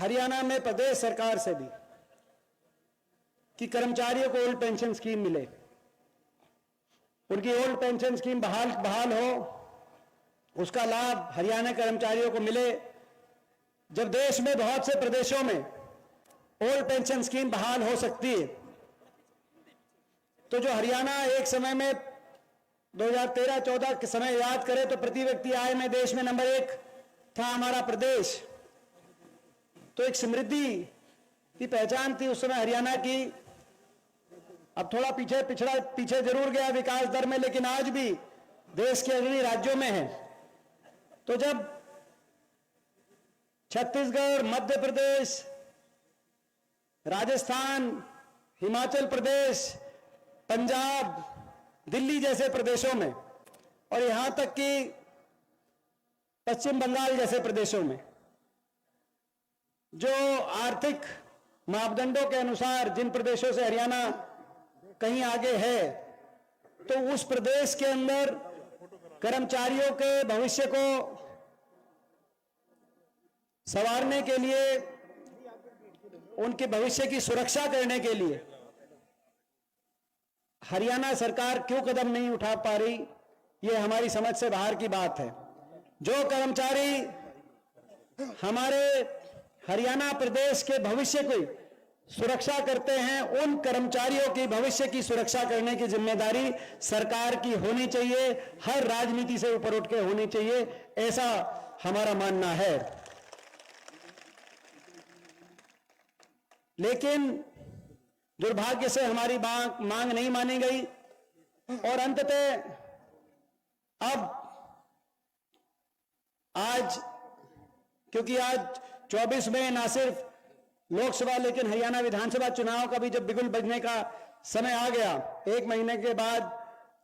हरियाणा में प्रदेश सरकार से भी कि कर्मचारियों को ओल्ड पेंशन स्कीम मिले, उनकी ओल्ड पेंशन स्कीम बहाल हो, उसका लाभ हरियाणा कर्मचारियों को मिले। जब देश में बहुत से प्रदेशों में ओल्ड पेंशन स्कीम बहाल हो सकती है, तो जो हरियाणा एक समय में 2013-14 के समय याद करें तो प्रति व्यक्ति आय में देश में नंबर 1 था हमारा प्रदेश, तो एक समृद्धि की पहचान थी उस समय हरियाणा की। अब थोड़ा पीछे जरूर गया विकास दर में, लेकिन आज भी देश के अग्रणी राज्यों में है। तो जब छत्तीसगढ़, मध्य प्रदेश, राजस्थान, हिमाचल प्रदेश, पंजाब, दिल्ली जैसे प्रदेशों में और यहां तक कि पश्चिम बंगाल जैसे प्रदेशों में जो आर्थिक मापदंडों के अनुसार जिन प्रदेशों से हरियाणा कहीं आगे है, तो उस प्रदेश के अंदर कर्मचारियों के भविष्य को संवारने के लिए, उनके भविष्य की सुरक्षा करने के लिए हरियाणा सरकार क्यों कदम नहीं उठा पा रही, ये हमारी समझ से बाहर की बात है। जो कर्मचारी हमारे हरियाणा प्रदेश के भविष्य की सुरक्षा करते हैं, उन कर्मचारियों की भविष्य की सुरक्षा करने की जिम्मेदारी सरकार की होनी चाहिए, हर राजनीति से ऊपर उठ के होनी चाहिए, ऐसा हमारा मानना है। लेकिन दुर्भाग्य से हमारी मांग नहीं मानी गई और अंततः अब आज, क्योंकि आज 24 में ना सिर्फ लोकसभा लेकिन हरियाणा विधानसभा चुनाव का भी जब बिगुल बजने का समय आ गया, 1 महीने के बाद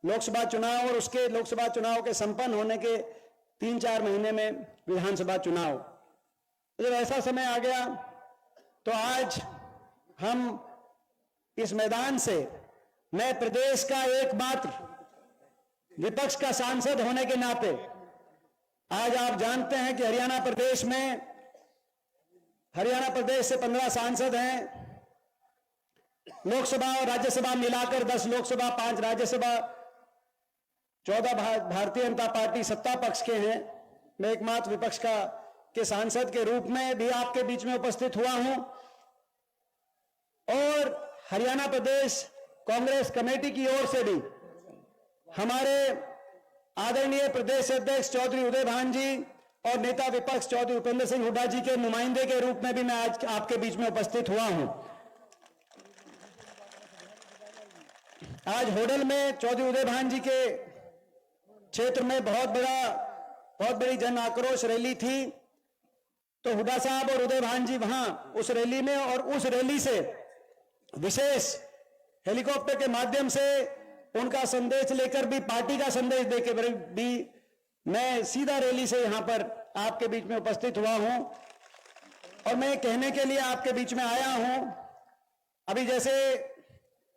लोकसभा चुनाव और उसके लोकसभा चुनाव के संपन्न होने के 3-4 महीने में विधानसभा चुनाव, जब ऐसा समय आ गया तो आज हम इस मैदान से, मैं प्रदेश का एकमात्र विपक्ष का सांसद होने के नाते, आज आप जानते हैं कि हरियाणा प्रदेश से 15 सांसद हैं, लोकसभा और राज्यसभा मिलाकर 10 लोकसभा, 5 राज्यसभा, 14 भारतीय जनता पार्टी सत्ता पक्ष के हैं। मैं एकमात्र विपक्ष के सांसद के रूप में भी आपके बीच में उपस्थित हुआ हूं और हरियाणा प्रदेश कांग्रेस कमेटी की ओर से भी हमारे आदरणीय प्रदेश अध्यक्ष चौधरी उदय भान जी और नेता विपक्ष चौधरी उपेंद्र सिंह हुड्डा जी के नुमाइंदे के रूप में भी मैं आज आपके बीच में उपस्थित हुआ हूं। आज होडल में चौधरी उदय भान जी के क्षेत्र में बहुत बड़ी जन आक्रोश रैली थी, तो हुड्डा साहब और उदय भान जी वहां उस रैली में, और उस रैली से विशेष हेलीकॉप्टर के माध्यम से उनका संदेश लेकर भी, पार्टी का संदेश देकर भी मैं सीधा रैली से यहां पर आपके बीच में उपस्थित हुआ हूं और मैं कहने के लिए आपके बीच में आया हूं। अभी जैसे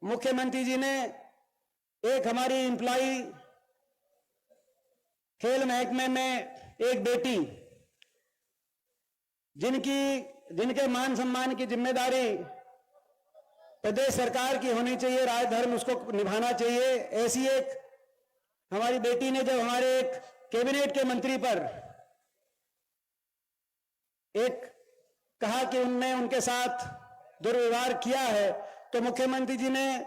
मुख्यमंत्री जी ने एक हमारी एम्प्लॉई खेल महकमे में एक बेटी जिनके मान सम्मान की जिम्मेदारी प्रदेश सरकार की होनी चाहिए, राज धर्म उसको निभाना चाहिए, ऐसी एक हमारी बेटी ने जब हमारे एक कैबिनेट के मंत्री पर एक कहा कि उनके साथ दुर्व्यवहार किया है, तो मुख्यमंत्री जी ने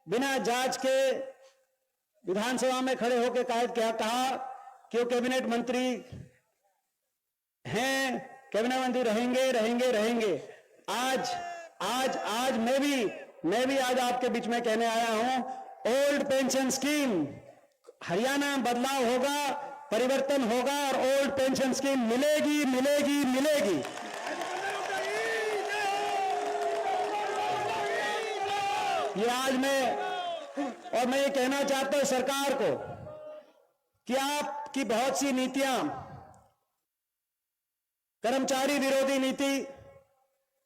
बिना जांच के विधानसभा में खड़े होकर कहा कि वो कैबिनेट मंत्री हैं, कैबिनेट मंत्री रहेंगे। आज मैं भी आज आपके बीच में कहने आया हूं, ओल्ड पेंशन स्कीम, हरियाणा बदलाव होगा, परिवर्तन होगा और ओल्ड पेंशन स्कीम मिलेगी। ये आज मैं ये कहना चाहता हूं सरकार को कि आपकी बहुत सी नीतियां, कर्मचारी विरोधी नीति,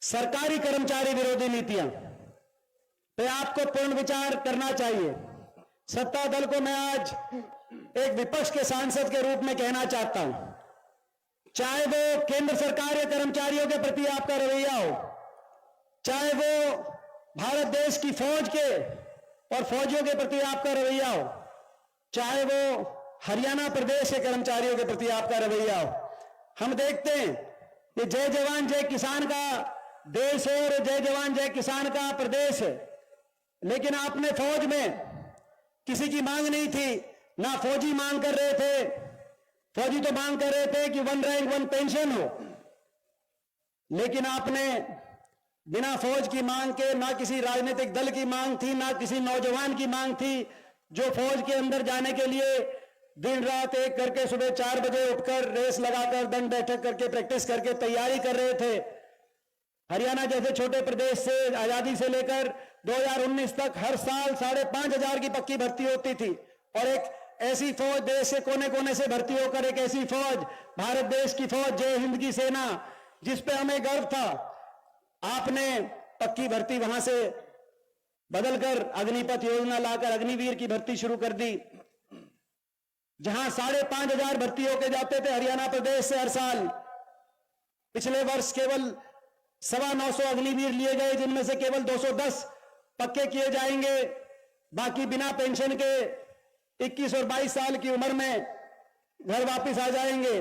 सरकारी कर्मचारी विरोधी नीतियां पे आपको पूर्ण विचार करना चाहिए। सत्ता दल को मैं आज एक विपक्ष के सांसद के रूप में कहना चाहता हूं चाहे वो केंद्र सरकार या कर्मचारियों के प्रति आपका रवैया हो, चाहे वो भारत देश की फौज के और फौजियों के प्रति आपका रवैया हो, चाहे वो हरियाणा प्रदेश के कर्मचारियों के प्रति आपका रवैया हो, हम देखते हैं ये जय जवान जय किसान का देश है और जय जवान जय किसान का प्रदेश है। लेकिन आपने फौज में किसी की मांग नहीं थी, ना फौजी मांग कर रहे थे। फौजी तो मांग कर रहे थे कि 1 रैंक 1 पेंशन हो, लेकिन आपने बिना फौज की मांग के, ना किसी राजनीतिक दल की मांग थी, ना किसी नौजवान की मांग थी जो फौज के अंदर जाने के लिए दिन रात एक करके सुबह 4 बजे उठकर रेस लगाकर दंड बैठक करके प्रैक्टिस करके तैयारी कर रहे थे। हरियाणा जैसे छोटे प्रदेश से आजादी से लेकर 2019 तक हर साल 5,500 की पक्की भर्ती होती थी और एक ऐसी फौज देश के कोने कोने से भर्ती होकर एक ऐसी फौज, भारत देश की फौज, जय हिंद की सेना, जिस पे हमें गर्व था, आपने पक्की भर्ती वहां से बदलकर अग्निपथ योजना लाकर अग्निवीर की भर्ती शुरू कर दी। जहां 5,500 भर्ती होके जाते थे हरियाणा प्रदेश से हर साल, पिछले वर्ष केवल 925 अग्निवीर लिए गए, जिनमें से केवल 210 पक्के किए जाएंगे, बाकी बिना पेंशन के 21 और 22 साल की उम्र में घर वापस आ जाएंगे।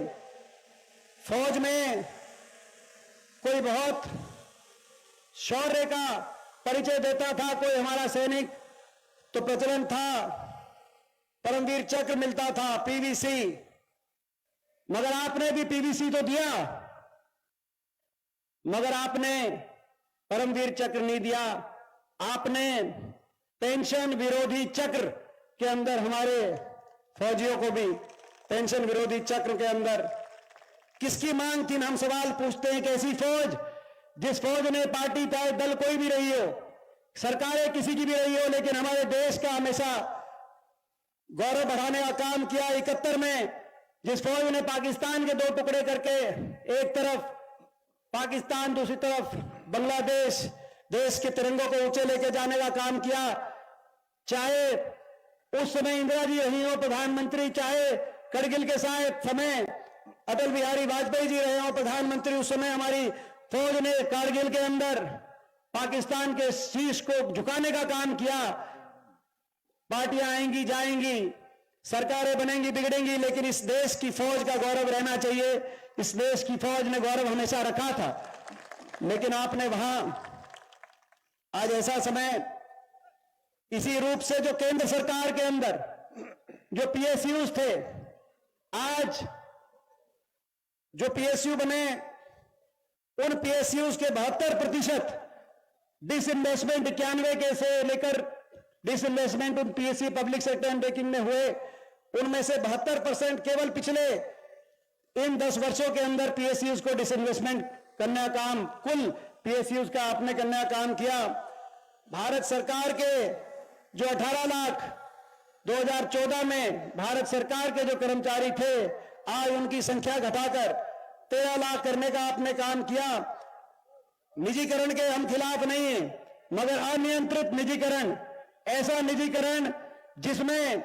फौज में कोई बहुत शौर्य का परिचय देता था, कोई हमारा सैनिक, तो प्रचलन था परमवीर चक्र मिलता था, पीवीसी। मगर आपने भी पीवीसी तो दिया, मगर आपने परमवीर चक्र नहीं दिया। आपने पेंशन विरोधी चक्र के अंदर हमारे फौजियों को भी पेंशन विरोधी चक्र के अंदर किसकी मांग थी? हम सवाल पूछते हैं, कैसी फौज? जिस फौज ने पार्टी चाहे दल कोई भी रही हो, सरकारें किसी की भी रही हो, लेकिन हमारे देश का हमेशा गौरव बढ़ाने का काम किया। 71 में जिस फौज ने पाकिस्तान के 2 टुकड़े करके, एक तरफ पाकिस्तान, दूसरी तरफ बांग्लादेश, देश के तिरंगों को ऊंचे लेके जाने का काम किया, चाहे उस समय इंदिरा जी रही हो प्रधानमंत्री, चाहे करगिल के समय अटल बिहारी वाजपेयी जी रहे हो प्रधानमंत्री, उस समय हमारी फौज ने कारगिल के अंदर पाकिस्तान के शीश को झुकाने का काम किया। पार्टियां आएंगी जाएंगी, सरकारें बनेंगी बिगड़ेंगी, लेकिन इस देश की फौज का गौरव रहना चाहिए। इस देश की फौज ने गौरव हमेशा रखा था। लेकिन आपने वहां आज ऐसा समय, इसी रूप से जो केंद्र सरकार के अंदर जो पीएसयूज थे, आज जो पीएसयू बने, उन पीएसयूज के 72% डिसइन्वेस्टमेंट 91 के से लेकर डिसइन्वेस्टमेंट उन PSU public sector and banking में हुए, उनमें से 72% केवल पिछले इन 10 वर्षों के अंदर पीएसयूज को डिसइन्वेस्टमेंट करने का काम, कुल पीएसयूज का आपने करने का काम किया। भारत सरकार के जो 18 लाख 2014 में भारत सरकार के जो कर्मचारी थे, आज उनकी संख्या घटाकर 13 लाख करने का आपने काम किया। निजीकरण के हम खिलाफ नहीं है, मगर अनियंत्रित निजीकरण, ऐसा निजीकरण जिसमें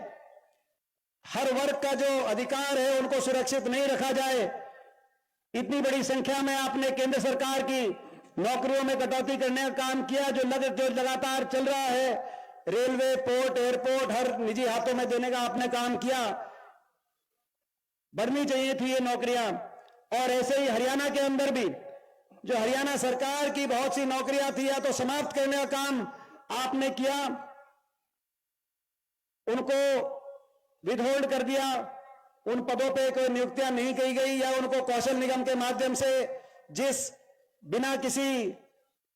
हर वर्ग का जो अधिकार है उनको सुरक्षित नहीं रखा जाए। इतनी बड़ी संख्या में आपने केंद्र सरकार की नौकरियों में कटौती करने का काम किया, जो लगातार चल रहा है। रेलवे, पोर्ट, एयरपोर्ट हर निजी हाथों में देने का आपने काम किया। बढ़नी चाहिए थी ये नौकरियां। और ऐसे ही हरियाणा के अंदर भी जो हरियाणा सरकार की बहुत सी नौकरियां थी, या तो समाप्त करने का काम आपने किया, उनको विदहोल्ड कर दिया, उन पदों पे कोई नियुक्तियां नहीं की गई, या उनको कौशल निगम के माध्यम से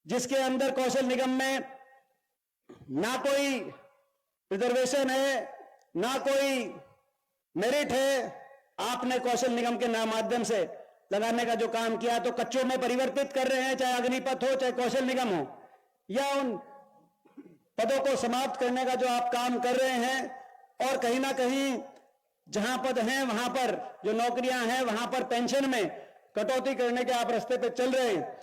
जिसके अंदर कौशल निगम में ना कोई रिजर्वेशन है, ना कोई मेरिट है, आपने कौशल निगम के माध्यम से लगाने का जो काम किया, तो कच्चों में परिवर्तित कर रहे हैं, चाहे अग्निपथ हो चाहे कौशल निगम हो, या उन पदों को समाप्त करने का जो आप काम कर रहे हैं। और कहीं ना कहीं जहां पद हैं वहां पर, जो नौकरियां हैं वहां पर पेंशन में कटौती करने के आप रास्ते पे चल रहे हैं।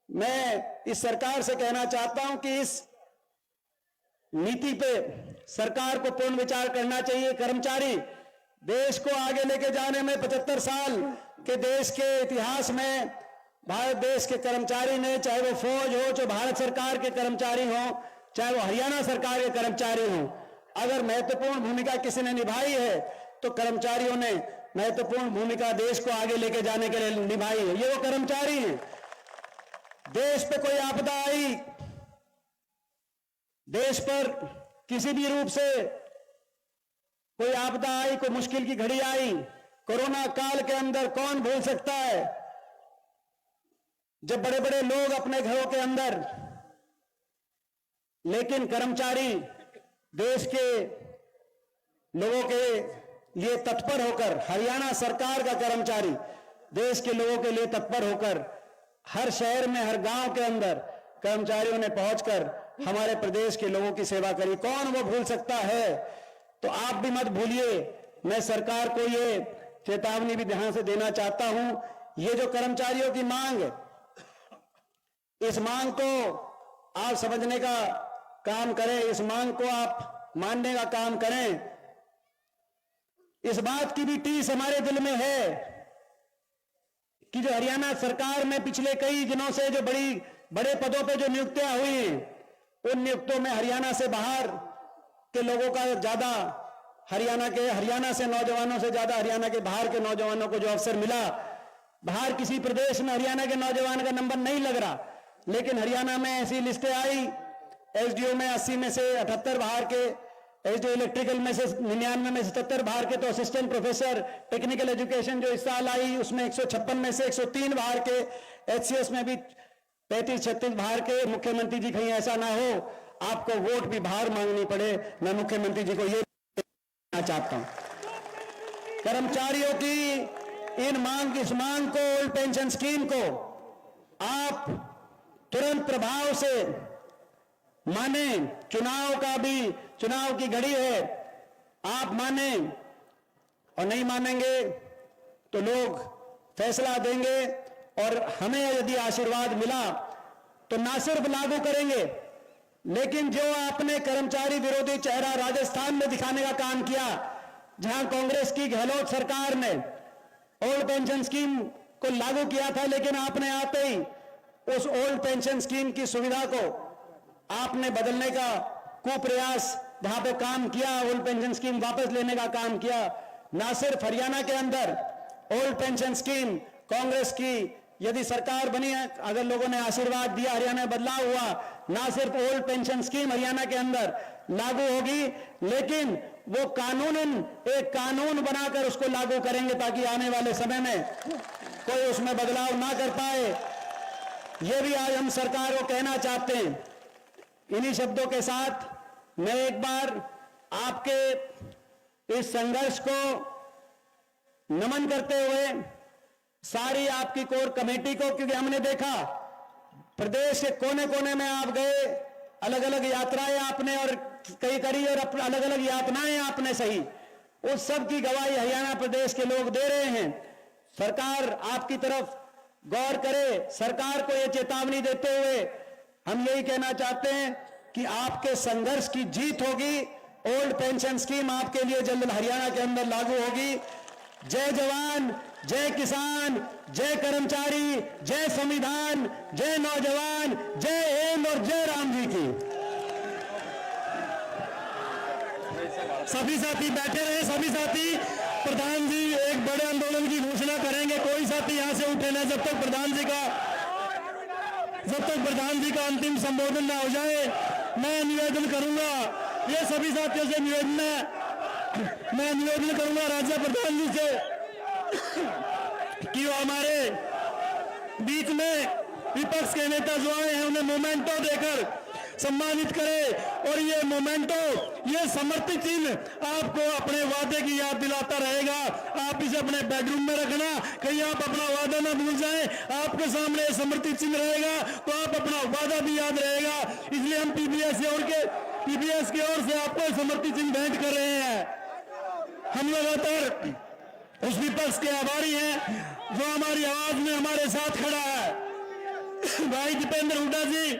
मैं इस सरकार से कहना चाहता हूं कि इस नीति पे सरकार को पूर्ण विचार करना चाहिए। कर्मचारी देश को आगे लेके जाने में 75 साल के देश के इतिहास में भारत देश के कर्मचारी ने, चाहे वो फौज हो, चाहे भारत सरकार के कर्मचारी हो, चाहे वो हरियाणा सरकार के कर्मचारी हो, अगर महत्वपूर्ण भूमिका किसी ने निभाई है तो कर्मचारियों ने महत्वपूर्ण भूमिका देश को आगे लेके जाने के लिए निभाई है। ये वो कर्मचारी हैं। देश पे कोई आपदा आई, देश पर किसी भी रूप से कोई आपदा आई, कोई मुश्किल की घड़ी आई, कोरोना काल के अंदर कौन भूल सकता है जब बड़े बड़े लोग अपने घरों के अंदर, लेकिन कर्मचारी देश के लोगों के लिए तत्पर होकर, हरियाणा सरकार का कर्मचारी देश के लोगों के लिए तत्पर होकर हर शहर में, हर गांव के अंदर कर्मचारियों ने पहुंचकर हमारे प्रदेश के लोगों की सेवा करी। कौन वो भूल सकता है? तो आप भी मत भूलिए। मैं सरकार को ये चेतावनी भी ध्यान से देना चाहता हूं, ये जो कर्मचारियों की मांग है, इस मांग को आप समझने का काम करें, इस मांग को आप मानने का काम करें। इस बात की भी टीस हमारे दिल में है कि जो हरियाणा सरकार में पिछले कई दिनों से जो बड़े पदों पे जो नियुक्तियां हुई हैं, उन नियुक्तों में हरियाणा से बाहर के लोगों का ज्यादा, हरियाणा से नौजवानों से ज्यादा हरियाणा के बाहर के नौजवानों को जो अवसर मिला। बाहर किसी प्रदेश में हरियाणा के नौजवान का नंबर नहीं लग रहा, लेकिन हरियाणा में ऐसी लिस्टें आई, एसडीओ में 80 में से 78 बाहर के, एसडीओ इलेक्ट्रिकल में से 99 में 77 बाहर के, तो असिस्टेंट प्रोफेसर टेक्निकल एजुकेशन जो इस साल आई उसमें 156 में से 103 बाहर के, एचसीएस में भी 35-36 बाहर के। मुख्यमंत्री जी कहीं ऐसा ना हो आपको वोट भी बाहर मांगनी पड़े। मैं मुख्यमंत्री जी को ये कहना चाहता हूं, कर्मचारियों की इस मांग को, ओल्ड पेंशन स्कीम को आप तुरंत प्रभाव से माने। चुनाव की घड़ी है, आप माने, और नहीं मानेंगे तो लोग फैसला देंगे। और हमें यदि आशीर्वाद मिला तो ना सिर्फ लागू करेंगे, लेकिन जो आपने कर्मचारी विरोधी चेहरा राजस्थान में दिखाने का काम किया, जहां कांग्रेस की गहलोत सरकार ने ओल्ड पेंशन स्कीम को लागू किया था, लेकिन आपने आते ही उस ओल्ड पेंशन स्कीम की सुविधा को आपने बदलने का कुप्रयास वहां पे काम किया, ओल्ड पेंशन स्कीम वापस लेने का काम किया। ना सिर्फ हरियाणा के अंदर ओल्ड पेंशन स्कीम कांग्रेस की यदि सरकार बनी है, अगर लोगों ने आशीर्वाद दिया, हरियाणा में बदलाव हुआ, ना सिर्फ ओल्ड पेंशन स्कीम हरियाणा के अंदर लागू होगी, लेकिन वो कानूनन एक कानून बनाकर उसको लागू करेंगे ताकि आने वाले समय में कोई उसमें बदलाव ना कर पाए। ये भी आज हम सरकार को कहना चाहते हैं। इन्हीं शब्दों के साथ मैं एक बार आपके इस संघर्ष को नमन करते हुए सारी आपकी कोर कमेटी को, क्योंकि हमने देखा प्रदेश के कोने कोने में आप गए, अलग अलग यात्राएं आपने और कई करी, और अलग अलग यातनाएं आपने सही, उस सब की गवाही हरियाणा प्रदेश के लोग दे रहे हैं। सरकार आपकी तरफ गौर करे। सरकार को यह चेतावनी देते हुए हम यही कहना चाहते हैं कि आपके संघर्ष की जीत होगी। ओल्ड पेंशन स्कीम आपके लिए जल्द हरियाणा के अंदर लागू होगी। जय जवान, जय किसान, जय कर्मचारी, जय संविधान, जय नौजवान, जय हिंद और जय राम जी की। सभी साथी बैठे रहे। सभी साथी, प्रधान जी एक बड़े आंदोलन की घोषणा करेंगे, कोई साथी यहां से उठे ना जब तक प्रधान जी का अंतिम संबोधन ना हो जाए। मैं निवेदन करूंगा, ये सभी साथियों से निवेदन है, मैं निवेदन करूंगा राज्य प्रधान जी से कि वो हमारे बीच में विपक्ष के नेता जो आए हैं उन्हें मोमेंटो देकर सम्मानित करे। और ये मोमेंटो, ये समर्पित चिन्ह आपको अपने वादे की याद दिलाता रहेगा। आप इसे अपने बेडरूम में रखना, कहीं आप अपना वादा ना भूल जाएं। आपके सामने समर्पित चिन्ह रहेगा तो आप अपना वादा भी याद रहेगा। इसलिए हम पीबीएस की ओर से आपको समर्पित चिन्ह भेंट कर रहे हैं। हम लगातार उस विपक्ष के आभारी हैं जो हमारी आवाज में हमारे साथ खड़ा है। भाई दीपेंद्र हुड्डा जी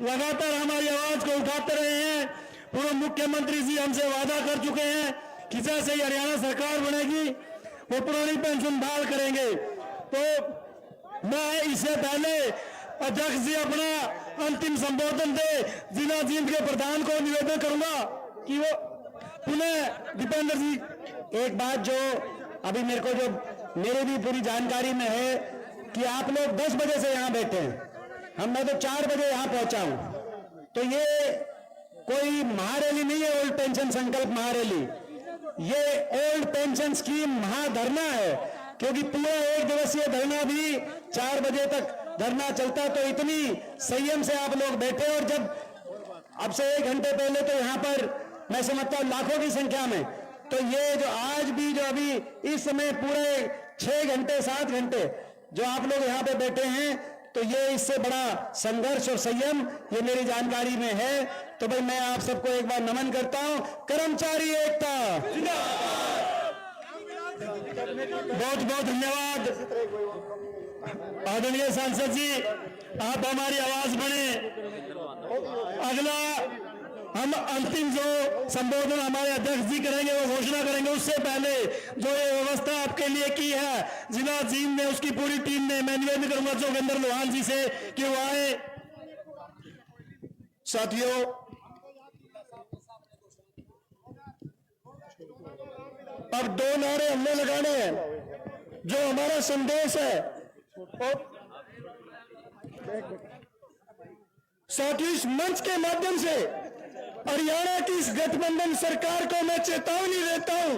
लगातार हमारी आवाज को उठाते रहे हैं। पूर्व मुख्यमंत्री जी हमसे वादा कर चुके हैं कि जैसे ही हरियाणा सरकार बनेगी वो पुरानी पेंशन बहाल करेंगे। तो मैं इससे पहले अध्यक्ष जी अपना अंतिम संबोधन दे जिला जींद के प्रधान को निवेदन करूंगा कि वो पुनः दीपेंद्र जी एक बात जो अभी मेरे को जो मेरे भी पूरी जानकारी में है कि आप लोग 10 बजे से यहाँ बैठे हैं, मैं तो 4 बजे यहाँ पहुंचा हूं। तो ये कोई महारैली नहीं है, ओल्ड पेंशन संकल्प महारैली, ये ओल्ड पेंशन स्कीम महाधरना है। क्योंकि पूरा 1 दिवसीय धरना भी 4 बजे तक धरना चलता, तो इतनी संयम से आप लोग बैठे। और जब अब से 1 घंटे पहले तो यहाँ पर मैं समझता हूं लाखों की संख्या में, तो ये जो आज भी जो अभी इस समय पूरे 6 घंटे 7 घंटे जो आप लोग यहाँ पे बैठे हैं, तो ये इससे बड़ा संघर्ष और संयम ये मेरी जानकारी में है। तो भाई मैं आप सबको एक बार नमन करता हूं। कर्मचारी एकता, बहुत बहुत धन्यवाद आदरणीय सांसद जी, आप हमारी आवाज बने। अगला हम अंतिम जो संबोधन हमारे अध्यक्ष जी करेंगे वो घोषणा करेंगे, उससे पहले जो ये व्यवस्था आपके लिए की है जिला जींद ने, उसकी पूरी टीम ने, मैं निवेदन करूंगा जोगिंदर लोहान जी से कि वो आए। साथियों अब 2 नारे हमने लगाने हैं। जो हमारा संदेश है साथियों, इस मंच के माध्यम से हरियाणा की इस गठबंधन सरकार को मैं चेतावनी देता हूं,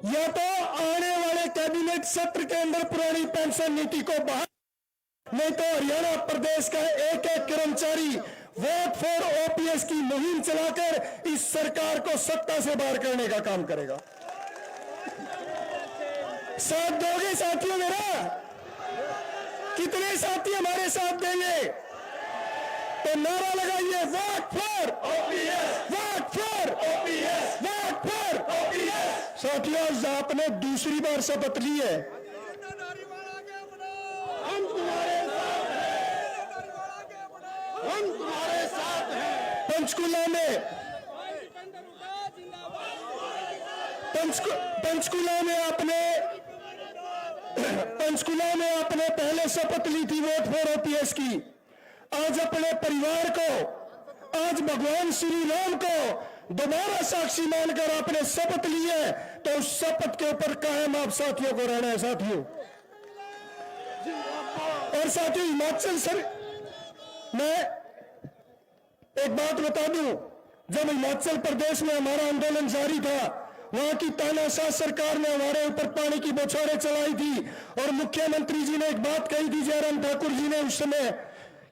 या तो आने वाले कैबिनेट सत्र के अंदर पुरानी पेंशन नीति को बहाल, नहीं तो हरियाणा प्रदेश का एक एक कर्मचारी वोट फॉर ओपीएस की मुहिम चलाकर इस सरकार को सत्ता से बाहर करने का काम करेगा। साथ दोगे साथियों मेरा? कितने साथी हमारे साथ देंगे? तो नारा लगाइए, vote for OPS, vote for OPS, vote for OPS. साथियों आज आपने दूसरी बार शपथ ली है, हम तुम्हारे साथ हैं, हम तुम्हारे साथ हैं। पंचकुला में आपने पहले शपथ ली थी वोट फॉर ओपीएस की। आज अपने परिवार को, आज भगवान श्री राम को दोबारा साक्षी मानकर आपने शपथ ली है, तो उस शपथ के ऊपर कायम आप साथियों को रहना है साथियों। और साथियों हिमाचल सर, मैं एक बात बता दूं, जब हिमाचल प्रदेश में हमारा आंदोलन जारी था, वहां की तानाशाह सरकार ने हमारे ऊपर पानी की बौछारें चलाई थी और मुख्यमंत्री जी ने एक बात कही थी, जयराम ठाकुर जी ने उस समय,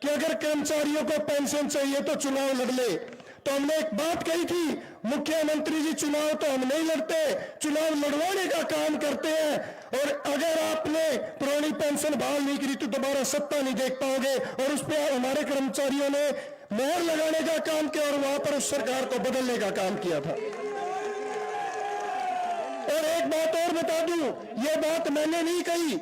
कि अगर कर्मचारियों को पेंशन चाहिए तो चुनाव लड़ ले। तो हमने एक बात कही थी, मुख्यमंत्री जी चुनाव तो हम नहीं लड़ते, चुनाव लड़वाने का काम करते हैं। और अगर आपने पुरानी पेंशन बहाल नहीं करी तो दोबारा सत्ता नहीं देख पाओगे। और उस पर हमारे कर्मचारियों ने मोहर लगाने का काम किया और वहां पर उस सरकार को बदलने का काम किया था। और एक बात और बता दूं, यह बात मैंने नहीं कही,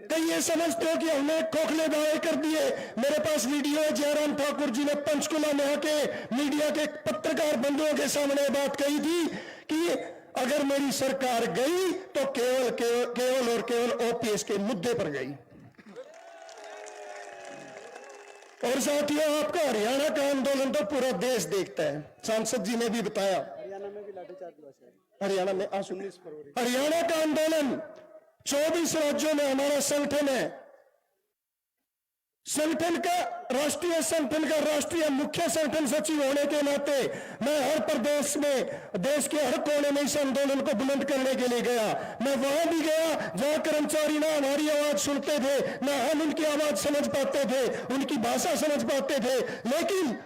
कहीं ये समझते हो कि हमने खोखले दावे कर दिए। मेरे पास वीडियो है, जयराम ठाकुर जी ने पंचकुला में आके मीडिया के पत्रकार बंधुओं के सामने बात कही थी कि अगर मेरी सरकार गई तो केवल और केवल ओपीएस के मुद्दे पर गई। और साथियों आपका हरियाणा का आंदोलन तो पूरा देश देखता है, सांसद जी ने भी बताया। हरियाणा में भी लाठीचार्ज हुआ, हरियाणा में 19 फरवरी हरियाणा का आंदोलन 24 राज्यों में हमारा संगठन है। संगठन का राष्ट्रीय मुख्य संगठन सचिव होने के नाते मैं हर प्रदेश में, देश के हर कोने में इस आंदोलन को बुलंद करने के लिए गया। मैं वहां भी गया जहां कर्मचारी ना हमारी आवाज सुनते थे, ना हम उनकी आवाज समझ पाते थे, उनकी भाषा समझ पाते थे, लेकिन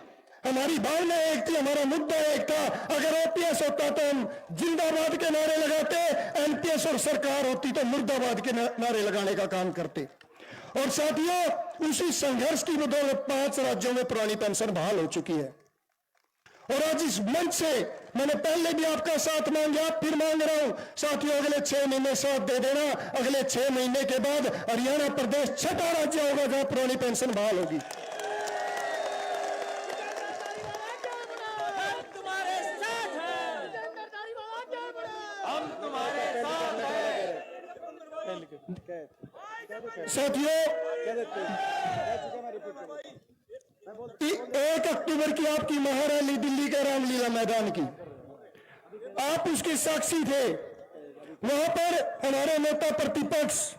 हमारी भावना एक थी, हमारा मुद्दा एक था। अगर ओपीएस होता तो हम जिंदाबाद के नारे लगाते, एनपीएस और सरकार होती तो मुर्दाबाद के नारे लगाने का काम करते। और साथियों उसी संघर्ष की बदौलत 5 राज्यों में पुरानी पेंशन बहाल हो चुकी है। और आज इस मंच से मैंने पहले भी आपका साथ मांगा, फिर मांग रहा हूं साथियों, अगले 6 महीने साथ दे देना। अगले 6 महीने के बाद हरियाणा प्रदेश 6ठा राज्य होगा जहां पुरानी पेंशन बहाल होगी। साथियों, 1 अक्टूबर की आपकी महारैली दिल्ली के रामलीला मैदान की, आप उसके साक्षी थे। वहां पर हमारे नेता प्रतिपक्ष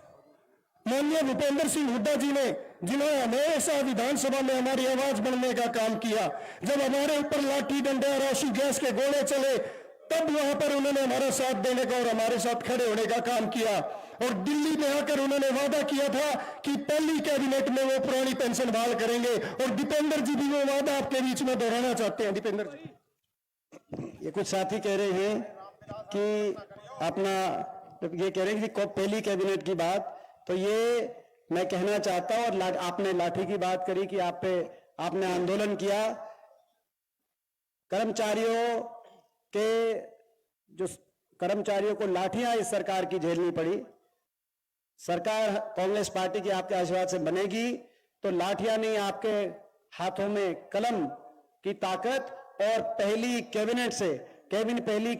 माननीय भूपेंद्र सिंह हुड्डा जी ने, जिन्होंने हमेशा विधानसभा में हमारी आवाज बनने का काम किया, जब हमारे ऊपर लाठी डंडे और आंसू गैस के गोले चले, तब वहां पर उन्होंने हमारा साथ देने का और हमारे साथ खड़े होने का काम किया। और दिल्ली में आकर उन्होंने वादा किया था कि पहली कैबिनेट में वो पुरानी पेंशन बहाल करेंगे, और दीपेंद्र जी भी वो वादा आपके बीच में दोहराना चाहते हैं। दीपेंद्र जी, ये कुछ साथी कह रहे हैं कि अपना, ये कह रहे हैं कि पहली कैबिनेट की बात, तो ये मैं कहना चाहता हूं, और आपने लाठी की बात करी कि आपने आंदोलन किया, कर्मचारियों को लाठियां इस सरकार की झेलनी पड़ी। सरकार कांग्रेस पार्टी की आपके आशीर्वाद से बनेगी तो लाठियां नहीं, आपके हाथों में कलम की ताकत, और पहली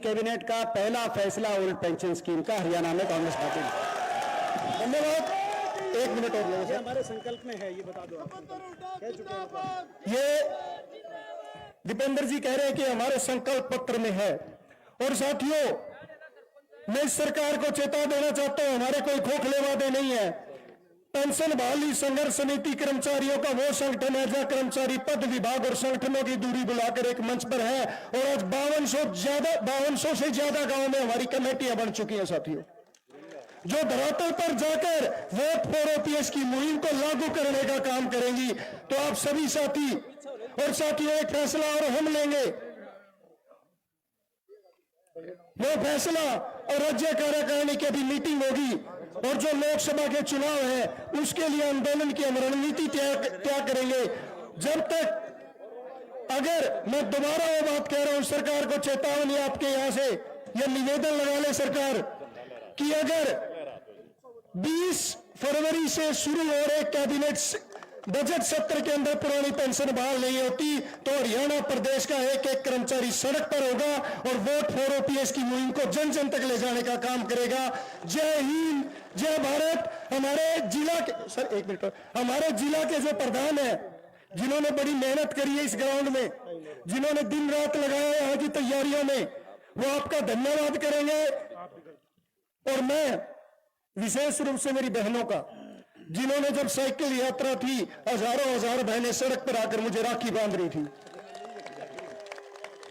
कैबिनेट का पहला फैसला ओल्ड पेंशन स्कीम का हरियाणा में कांग्रेस पार्टी ने। धन्यवाद। 1 मिनट और ये हमारे संकल्प में है, ये बता दो आप कह चुके हैं। ये दीपेंद्र जी कह रहे हैं कि हमारे संकल्प पत्र में है। और साथियों, मैं इस सरकार को चेता देना चाहता हूं, हमारे कोई खोखले वादे नहीं है। पेंशन बहाली संघर्ष समिति कर्मचारियों का वो संगठन है जहां कर्मचारी पद विभाग और संगठनों की दूरी बुलाकर एक मंच पर है, और आज 5200 से ज्यादा गांव में हमारी कमेटियां बन चुकी हैं। साथियों, जो धरातल पर जाकर वोट फॉर ओपीएस की मुहिम को लागू करने का काम करेंगी, तो आप सभी साथी और साथियों, एक फैसला और हम लेंगे। वो फैसला और राज्य कार्यकारिणी की भी मीटिंग होगी, और जो लोकसभा के चुनाव है उसके लिए आंदोलन की हम रणनीति तय करेंगे। जब तक, अगर मैं दोबारा वो बात कह रहा हूं, सरकार को चेतावनी आपके यहां से यह निवेदन लगा ले सरकार कि अगर 20 फरवरी से शुरू हो रहे कैबिनेट बजट सत्र के अंदर पुरानी पेंशन बहाल नहीं होती, तो हरियाणा प्रदेश का एक एक कर्मचारी सड़क पर होगा और वोट फॉर ओपीएस की मुहिम को जन जन तक ले जाने का काम करेगा। जय हिंद, जय भारत। हमारे जिला के, सर 1 मिनट, हमारे जिला के जो प्रधान है, जिन्होंने बड़ी मेहनत करी है इस ग्राउंड में, जिन्होंने दिन रात लगाया यहाँ की तैयारियों में, वो आपका धन्यवाद करेंगे। और मैं विशेष रूप से मेरी बहनों का, जिन्होंने जब साइकिल यात्रा थी, हजार बहनें सड़क पर आकर मुझे राखी बांध रही थी।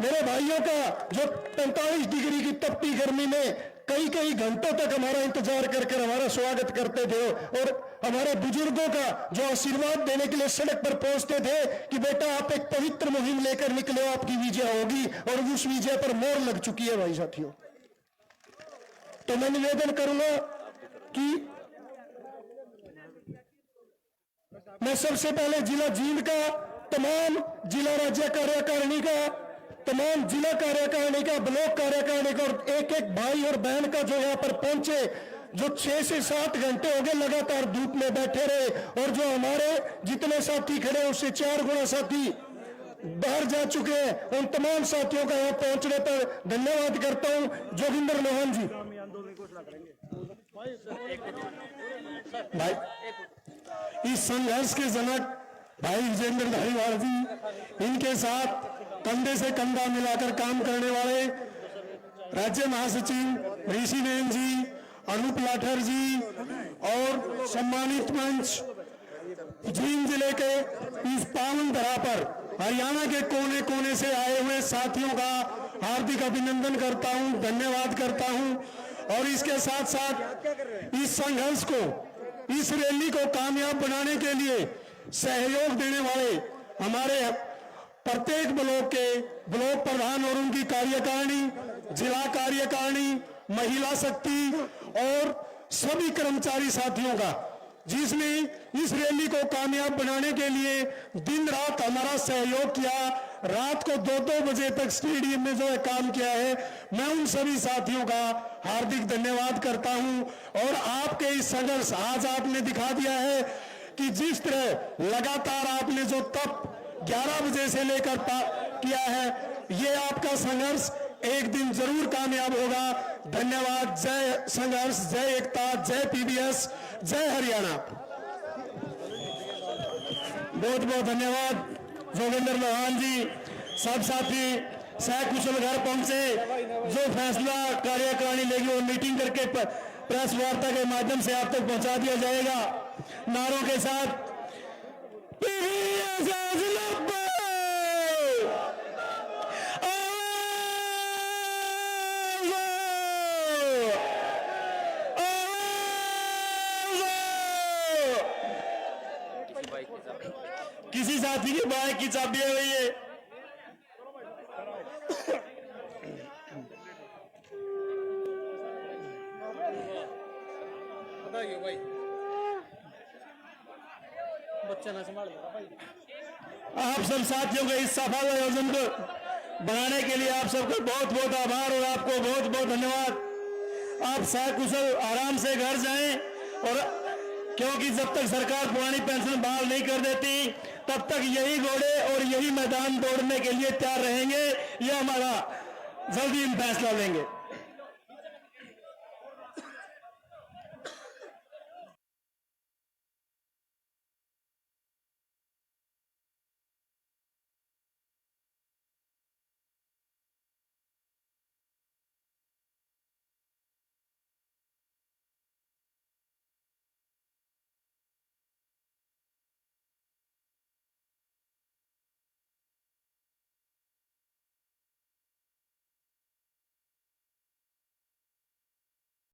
मेरे भाइयों का जो 45 डिग्री की तपती गर्मी में कई घंटों तक हमारा इंतजार कर हमारा स्वागत करते थे, और हमारे बुजुर्गों का जो आशीर्वाद देने के लिए सड़क पर पहुंचते थे कि बेटा आप एक पवित्र मुहिम लेकर निकले, आपकी विजय होगी, और उस विजय पर मोहर लग चुकी है भाई साथियों। तो मैं निवेदन करूंगा कि मैं सबसे पहले जिला जींद का तमाम जिला राज्य कार्यकारिणी का, तमाम जिला कार्यकारिणी का, ब्लॉक कार्यकारिणी का, और एक एक भाई और बहन का जो यहाँ पर पहुंचे, जो 6 से 7 घंटे हो गए लगातार धूप में बैठे रहे, और जो हमारे जितने साथी खड़े उससे 4 गुना साथी बाहर जा चुके हैं, उन तमाम साथियों का यहाँ पहुंचने पर धन्यवाद करता हूं। जोगिंदर मोहन जी, भाई इस संघर्ष के जनक भाई विजेंद्र धारीवाल जी, इनके साथ कंधे से कंधा मिलाकर काम करने वाले राज्य महासचिव ऋषि नयन जी, अनूप लाठर जी, और सम्मानित मंच जींद जिले के इस पावन धरा पर हरियाणा के कोने कोने से आए हुए साथियों का हार्दिक अभिनंदन करता हूं, धन्यवाद करता हूं। और इसके साथ साथ इस संघर्ष को, इस रैली को कामयाब बनाने के लिए सहयोग देने वाले हमारे प्रत्येक ब्लॉक के ब्लॉक प्रधान और उनकी कार्यकारिणी, जिला कार्यकारिणी, महिला शक्ति और सभी कर्मचारी साथियों का, जिसने इस रैली को कामयाब बनाने के लिए दिन रात हमारा सहयोग किया, रात को 2-2 बजे तक स्टेडियम में जो है काम किया है, मैं उन सभी साथियों का हार्दिक धन्यवाद करता हूं। और आपके इस संघर्ष, आज आपने दिखा दिया है कि जिस तरह लगातार आपने जो तप 11 बजे से लेकर किया है, ये आपका संघर्ष एक दिन जरूर कामयाब होगा। धन्यवाद। जय संघर्ष, जय एकता, जय पीबीएस, जय हरियाणा। बहुत बहुत धन्यवाद जोगिंदर लोहान जी। सब साथी सकुशल घर पहुंचे। जो फैसला कार्यकारिणी लेगी वो मीटिंग करके प्रेस वार्ता के माध्यम से आप तक पहुंचा दिया जाएगा। नारों के साथ किसी साथी की बाइक की चाबी है भाई ये। भाई बच्चा ना संभाल भाई। आप सब साथियों के इस सफल आयोजन को बनाने के लिए आप सबका बहुत बहुत आभार और आपको बहुत बहुत धन्यवाद। आप सकुशल आराम से घर जाएं और क्योंकि जब तक सरकार पुरानी पेंशन बहाल नहीं कर देती तब तक यही घोड़े और यही मैदान दौड़ने के लिए तैयार रहेंगे। यह हमारा जल्दी हम फैसला लेंगे।